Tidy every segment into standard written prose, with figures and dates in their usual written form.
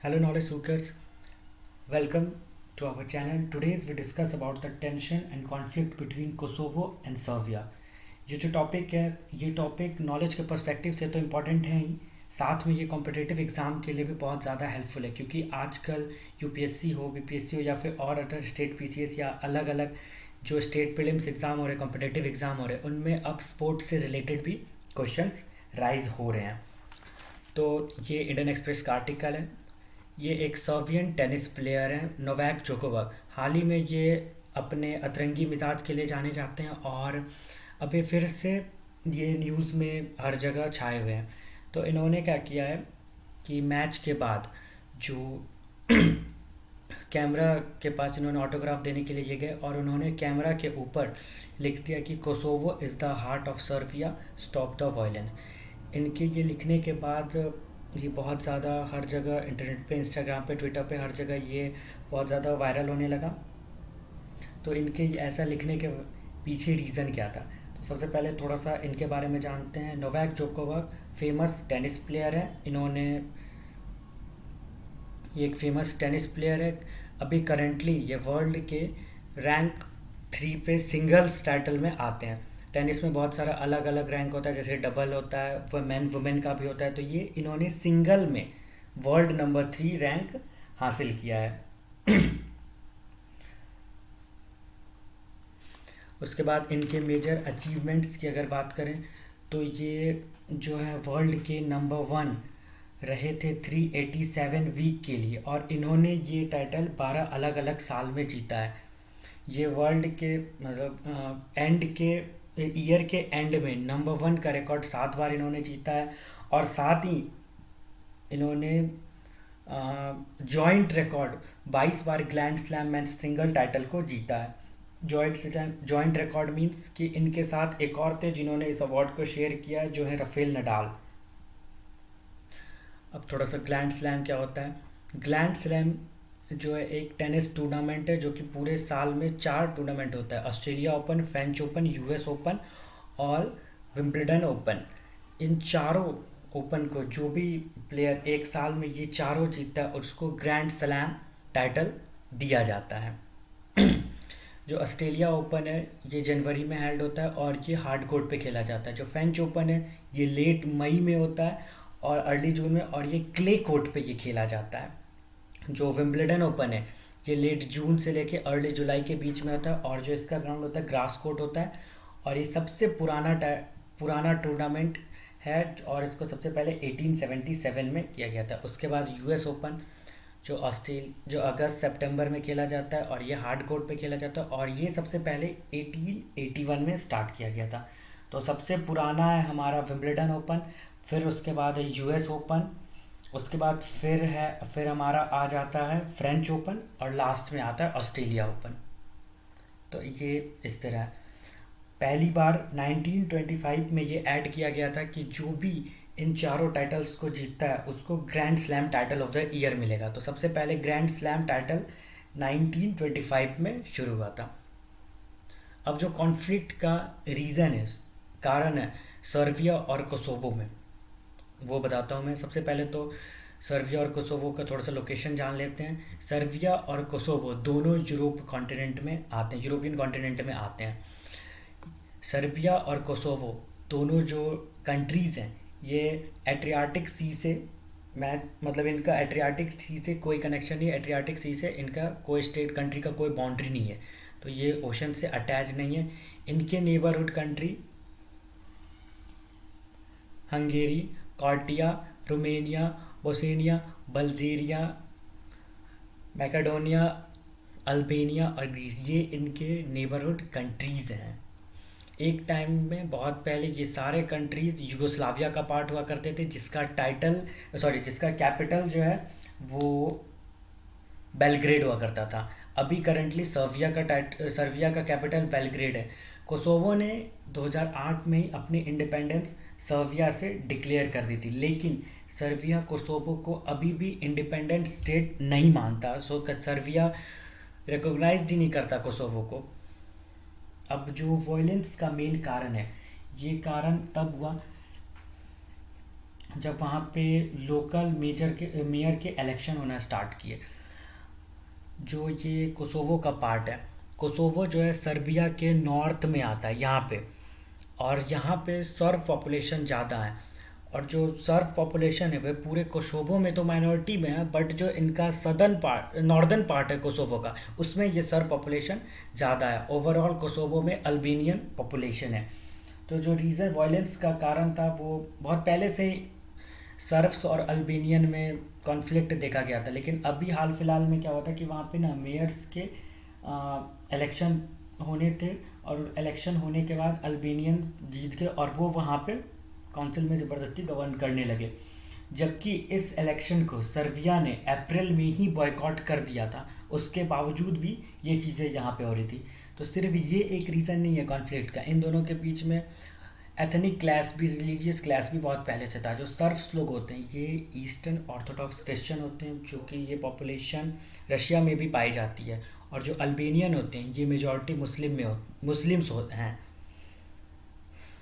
Hello, knowledge seekers. Welcome to our channel. Today we discuss about the tension and conflict between Kosovo and Serbia. ये जो topic है ये topic knowledge के perspective से तो important है ही, साथ में ये कॉम्पिटिटिव एग्ज़ाम के लिए भी बहुत ज़्यादा हेल्पफुल है, क्योंकि आजकल यूपीएससी हो, बीपीएससी हो, या फिर और अदर स्टेट पीसीएस या अलग अलग जो स्टेट प्रीलिम्स एग्ज़ाम हो रहे, कॉम्पिटिटिव एग्ज़ाम हो रहे, उनमें अब स्पोर्ट्स से रिलेटेड भी क्वेश्चंस राइज हो रहे हैं। तो ये इंडियन एक्सप्रेस का आर्टिकल है। ये एक सर्बियन टेनिस प्लेयर हैं, नोवाक जोकोविक। हाल ही में ये अपने अतरंगी मिजाज के लिए जाने जाते हैं और अभी फिर से ये न्यूज़ में हर जगह छाए हुए हैं। तो इन्होंने क्या किया है कि मैच के बाद जो कैमरा के पास इन्होंने ऑटोग्राफ देने के लिए ये गए और उन्होंने कैमरा के ऊपर लिख दिया कि Kosovo is the heart of Serbia, stop the violence. इनके ये लिखने के बाद ये बहुत ज़्यादा हर जगह इंटरनेट पे, इंस्टाग्राम पे, ट्विटर पे, हर जगह ये बहुत ज़्यादा वायरल होने लगा। तो इनके ये ऐसा लिखने के पीछे रीज़न क्या था? तो सबसे पहले थोड़ा सा इनके बारे में जानते हैं। Novak Djokovic famous tennis player है। ये एक फेमस टेनिस प्लेयर है। अभी करेंटली ये वर्ल्ड के रैंक 3 पे सिंगल्स टाइटल में आते हैं। टेनिस में बहुत सारा अलग अलग रैंक होता है, जैसे डबल होता है, वो मैन वुमेन का भी होता है। तो ये इन्होंने सिंगल में वर्ल्ड नंबर 3 रैंक हासिल किया है। उसके बाद इनके मेजर अचीवमेंट्स की अगर बात करें तो ये जो है वर्ल्ड के नंबर 1 रहे थे 387 वीक के लिए, और इन्होंने ये टाइटल 12 अलग अलग साल में जीता है। ये वर्ल्ड के मतलब एंड के ईयर के एंड में नंबर 1 का रिकॉर्ड 7 बार इन्होंने जीता है। और साथ ही इन्होंने जॉइंट रिकॉर्ड 22 बार grand slam man single title को जीता है। जॉइंट रिकॉर्ड मींस कि इनके साथ एक और थे जिन्होंने इस अवार्ड को शेयर किया है, जो है रफेल नडाल। अब थोड़ा सा ग्रैंड स्लैम क्या होता है। ग्रैंड स्लैम जो है एक टेनिस टूर्नामेंट है जो कि पूरे साल में 4 टूर्नामेंट होता है: Australia open, French open, US open और विंबलडन ओपन। इन चारों ओपन को जो भी प्लेयर एक साल में ये चारों जीतता है उसको ग्रैंड स्लैम टाइटल दिया जाता है। जो ऑस्ट्रेलिया ओपन है ये जनवरी में हेल्ड होता है और ये हार्ड कोर्ट पे खेला जाता है। जो फ्रेंच ओपन है ये लेट मई में होता है और अर्ली जून में, और ये क्ले कोर्ट पे ये खेला जाता है। जो विंबलडन ओपन है ये लेट जून से लेके अर्ली जुलाई के बीच में होता है, और जो इसका ग्राउंड होता है ग्रास कोर्ट होता है। और ये सबसे पुराना टूर्नामेंट है और इसको सबसे पहले 1877 में किया गया था। उसके बाद यूएस ओपन जो अगस्त सितंबर में खेला जाता है और ये हार्ड कोर्ट पे खेला जाता है, और ये सबसे पहले 1881 में स्टार्ट किया गया था। तो सबसे पुराना है हमारा विंबलडन ओपन, फिर उसके बाद है यूएस ओपन, उसके बाद फिर हमारा आ जाता है फ्रेंच ओपन, और लास्ट में आता है ऑस्ट्रेलिया ओपन। तो ये इस तरह है। पहली बार 1925 में ये ऐड किया गया था कि जो भी इन चारों टाइटल्स को जीतता है उसको grand slam title of the year मिलेगा। तो सबसे पहले ग्रैंड स्लैम टाइटल 1925 में शुरू हुआ था। अब जो कॉन्फ्लिक्ट का रीज़न है, कारण है सर्बिया और कोसोवो में, वो बताता हूँ मैं। सबसे पहले तो सर्बिया और कोसोवो का थोड़ा सा लोकेशन जान लेते हैं। सर्बिया और कोसोवो दोनों यूरोपियन कॉन्टिनेंट में आते हैं। सर्बिया और कोसोवो दोनों जो कंट्रीज़ हैं ये एड्रियाटिक सी से मतलब इनका एड्रियाटिक सी से कोई कनेक्शन नहीं है। एड्रियाटिक सी से इनका कोई स्टेट कंट्री का कोई बाउंड्री नहीं है, तो ये ओशन से अटैच नहीं है। इनके neighbourhood country Hungary, Croatia, Romania, Bosnia, Bulgaria, Macedonia, Albania और ग्रीस, ये इनके नेबरहुड कंट्रीज़ हैं। एक टाइम में बहुत पहले ये सारे कंट्रीज यूगोस्लाविया का पार्ट हुआ करते थे, जिसका कैपिटल जो है वो बेलग्रेड हुआ करता था। अभी करंटली सर्बिया का कैपिटल बेलग्रेड है। कोसोवो ने 2008 में ही अपनी इंडिपेंडेंस सर्बिया से डिक्लेयर कर दी थी, लेकिन सर्बिया कोसोवो को अभी भी इंडिपेंडेंट स्टेट नहीं मानता। सर्बिया रिकॉग्नाइज ही नहीं करता कोसोवो को। अब जो वॉयलेंस का मेन कारण है, ये कारण तब हुआ जब वहाँ पे लोकल मेयर के इलेक्शन होना स्टार्ट किए। जो ये कोसोवो का पार्ट है, कोसोवो जो है सर्बिया के नॉर्थ में आता है यहाँ पे, और यहाँ पे सर्ब पॉपुलेशन ज़्यादा है। और जो सर्ब पॉपुलेशन है वह पूरे कोसोवो में तो माइनॉरिटी में है, बट जो इनका सदर्न पार्ट नॉर्दर्न पार्ट है कोसोवो का, उसमें ये सर्ब पॉपुलेशन ज़्यादा है। ओवरऑल कोसोवो में अल्बेनियन पॉपुलेशन है। तो जो रीज़न वायलेंस का कारण था वो बहुत पहले से ही सर्ब्स और अल्बेनियन में कॉन्फ्लिक्ट देखा गया था, लेकिन अभी हाल फिलहाल में क्या हुआ था कि वहाँ पे ना मेयर्स के इलेक्शन होने थे, और इलेक्शन होने के बाद अल्बेनियन जीत गए और वो वहाँ पे काउंसिल में ज़बरदस्ती गवर्न करने लगे। जबकि इस इलेक्शन को सर्बिया ने अप्रैल में ही बॉयकॉट कर दिया था, उसके बावजूद भी ये चीज़ें यहाँ पे हो रही थी। तो सिर्फ ये एक रीज़न नहीं है कॉन्फ्लिक्ट का, इन दोनों के बीच में एथनिक क्लैश भी, रिलीजियस क्लैश भी बहुत पहले से था। जो सर्ब्स लोग होते हैं ये ईस्टर्न ऑर्थोडॉक्स क्रिश्चियन होते हैं, जो कि ये पॉपुलेशन रशिया में भी पाई जाती है। और जो अल्बेनियन होते हैं ये मेजॉरिटी मुस्लिम्स हैं।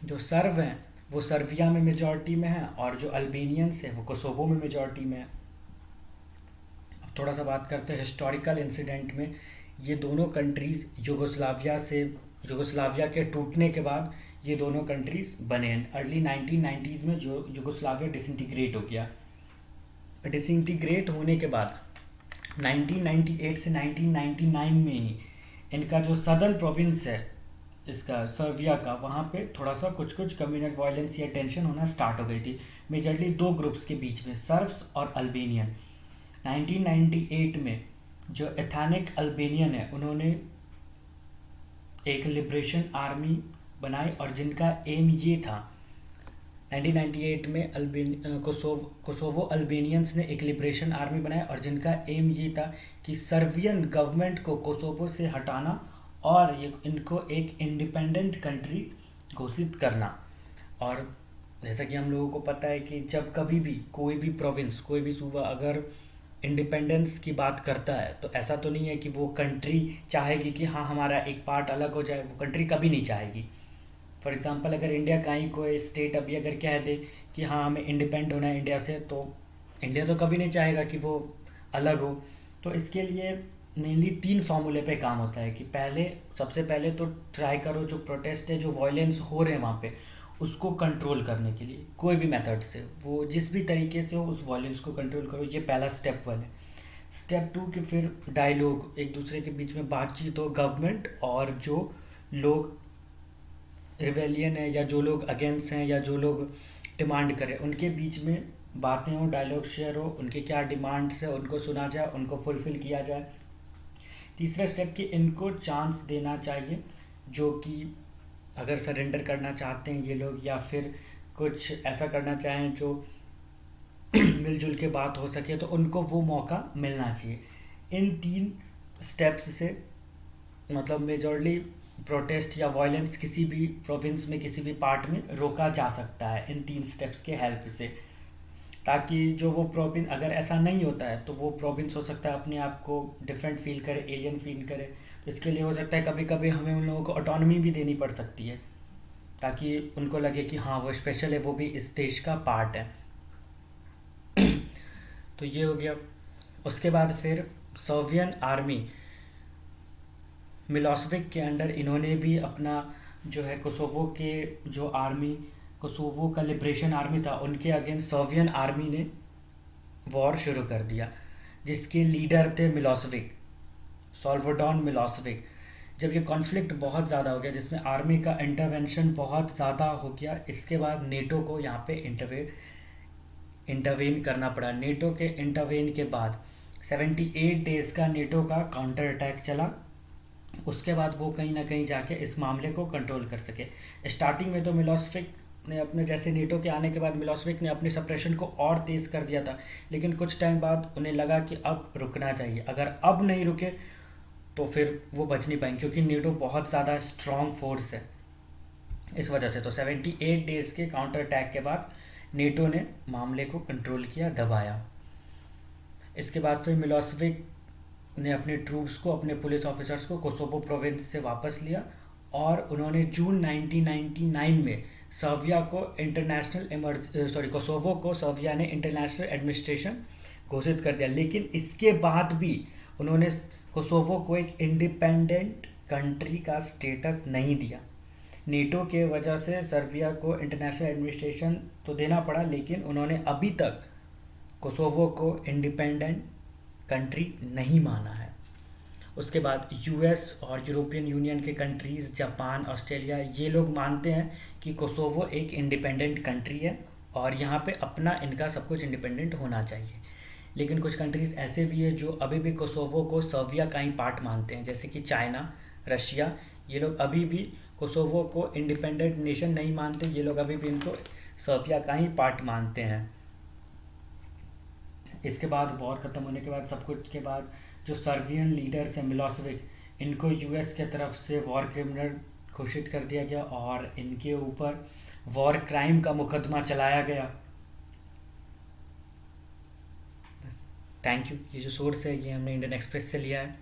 जो सर्व हैं वो सर्बिया में मेजॉरिटी में है, और जो अल्बेनियंस हैं वो कोसोवो में मेजॉरिटी में है। अब थोड़ा सा बात करते हैं हिस्टोरिकल इंसिडेंट में। ये दोनों कंट्रीज़ यूगोस्लाविया के टूटने के बाद ये दोनों कंट्रीज़ बने हैं। अर्ली 1990s में जो यूगोस्लाविया डिसइंटीग्रेट हो गया। डिसइंटीग्रेट होने के बाद 1998 से 1999 में ही इनका जो सदर्न प्रोविंस है इसका सर्बिया का, वहाँ पे थोड़ा सा कुछ कम्युनल वायलेंस या टेंशन होना स्टार्ट हो गई थी, मेजरली दो ग्रुप्स के बीच में, सर्ब्स और अल्बेनियन। 1998 में जो एथनिक अल्बेनियन है उन्होंने एक लिबरेशन आर्मी बनाई, और जिनका एम ये था 1998 में कोसोवो अल्बेनियंस ने एक लिबरेशन आर्मी बनाया, और जिनका एम ये था कि सर्बियन गवर्नमेंट को कोसोवो से हटाना और ये इनको एक इंडिपेंडेंट कंट्री घोषित करना। और जैसा कि हम लोगों को पता है कि जब कभी भी कोई भी प्रोविंस, कोई भी सूबा अगर इंडिपेंडेंस की बात करता है तो ऐसा तो नहीं है कि वो कंट्री चाहेगी कि हाँ हमारा एक पार्ट अलग हो जाए, वो कंट्री कभी नहीं चाहेगी। फॉर एग्जांपल अगर इंडिया का ही कोई स्टेट अभी अगर कह दे कि हाँ हमें इंडिपेंडेंट होना है इंडिया से, तो इंडिया तो कभी नहीं चाहेगा कि वो अलग हो। तो इसके लिए मेनली 3 फार्मूले पे काम होता है कि सबसे पहले तो ट्राई करो जो प्रोटेस्ट है, जो वायलेंस हो रहे हैं वहाँ पे, उसको कंट्रोल करने के लिए कोई भी मेथड से, वो जिस भी तरीके से हो उस वायलेंस को कंट्रोल करो। ये पहला स्टेप 1 है। स्टेप 2 कि फिर डायलॉग, एक दूसरे के बीच में बातचीत हो, गवर्नमेंट और जो लोग रिवेलियन है या जो लोग अगेंस्ट हैं या जो लोग डिमांड करें उनके बीच में बातें हो, डायलॉग शेयर हो, उनके क्या डिमांड्स है उनको सुना जाए, उनको फुलफ़िल किया जाए। तीसरा स्टेप कि इनको चांस देना चाहिए, जो कि अगर सरेंडर करना चाहते हैं ये लोग या फिर कुछ ऐसा करना चाहें जो मिलजुल के बात हो सके, तो उनको वो मौका मिलना चाहिए। इन 3 स्टेप्स से मतलब मेजॉरली प्रोटेस्ट या वायलेंस किसी भी प्रोविंस में, किसी भी पार्ट में रोका जा सकता है इन 3 स्टेप्स के हेल्प से। ताकि जो वो प्रोविंस, अगर ऐसा नहीं होता है तो वो प्रोविंस हो सकता है अपने आप को डिफरेंट फील करे, एलियन फील करे। तो इसके लिए हो सकता है कभी कभी हमें उन लोगों को ऑटोनॉमी भी देनी पड़ सकती है, ताकि उनको लगे कि हाँ वो स्पेशल है, वो भी इस देश का पार्ट है। तो ये हो गया। उसके बाद फिर सर्बियन आर्मी मिलोसेविक के अंडर, इन्होंने भी अपना जो है कोसोवो के जो आर्मी, कोसोवो का लिबरेशन आर्मी था, उनके अगेंस्ट सर्बियन आर्मी ने वॉर शुरू कर दिया, जिसके लीडर थे मिलोसेविक, सॉल्वोडॉन मिलोसेविक। जब ये कॉन्फ्लिक्ट बहुत ज़्यादा हो गया, जिसमें आर्मी का इंटरवेंशन बहुत ज़्यादा हो गया, इसके बाद नेटो को यहाँ पे इंटरवेन करना पड़ा। नेटो के इंटरवेन के बाद 78 डेज़ का नेटो का काउंटर अटैक चला। उसके बाद वो कहीं ना कहीं जाके इस मामले को कंट्रोल कर सके। स्टार्टिंग में तो मिलोसेविक ने अपने, जैसे नेटो के आने के बाद मिलोसेविक ने अपनी सप्रेशन को और तेज़ कर दिया था, लेकिन कुछ टाइम बाद उन्हें लगा कि अब रुकना चाहिए। अगर अब नहीं रुके तो फिर वो बच नहीं पाएंगे, क्योंकि नेटो बहुत ज़्यादा स्ट्रॉन्ग फोर्स है। इस वजह से तो 78 डेज़ के काउंटर अटैक के बाद नेटो ने मामले को कंट्रोल किया, दबाया। इसके बाद फिर मिलोसेविक ने अपने ट्रूप्स को, अपने पुलिस ऑफिसर्स को कोसोवो प्रोविंस से वापस लिया, और उन्होंने जून 1999 में सर्बिया को कोसोवो को सर्बिया ने इंटरनेशनल एडमिनिस्ट्रेशन घोषित कर दिया, लेकिन इसके बाद भी उन्होंने कोसोवो को एक इंडिपेंडेंट कंट्री का स्टेटस नहीं दिया। नेटो के वजह से सर्बिया को इंटरनेशनल एडमिनिस्ट्रेशन तो देना पड़ा, लेकिन उन्होंने अभी तक कोसोवो को इंडिपेंडेंट कंट्री नहीं माना है। उसके बाद यूएस और यूरोपियन यूनियन के कंट्रीज़, जापान, ऑस्ट्रेलिया, ये लोग मानते हैं कि कोसोवो एक इंडिपेंडेंट कंट्री है और यहाँ पे अपना इनका सब कुछ इंडिपेंडेंट होना चाहिए। लेकिन कुछ कंट्रीज़ ऐसे भी है जो अभी भी कोसोवो को सर्बिया का ही पार्ट मानते हैं, जैसे कि चाइना, रशिया। ये लोग अभी भी कोसोवो को इंडिपेंडेंट नेशन नहीं मानते, ये लोग अभी भी इनको सर्बिया का ही पार्ट मानते हैं। इसके बाद वॉर ख़त्म होने के बाद, सब कुछ के बाद, जो सर्बियन लीडर्स हैं मिलोसेविक, इनको यूएस के तरफ से वॉर क्रिमिनल घोषित कर दिया गया और इनके ऊपर वॉर क्राइम का मुकदमा चलाया गया। Thank you. ये जो सोर्स है ये हमने इंडियन एक्सप्रेस से लिया है।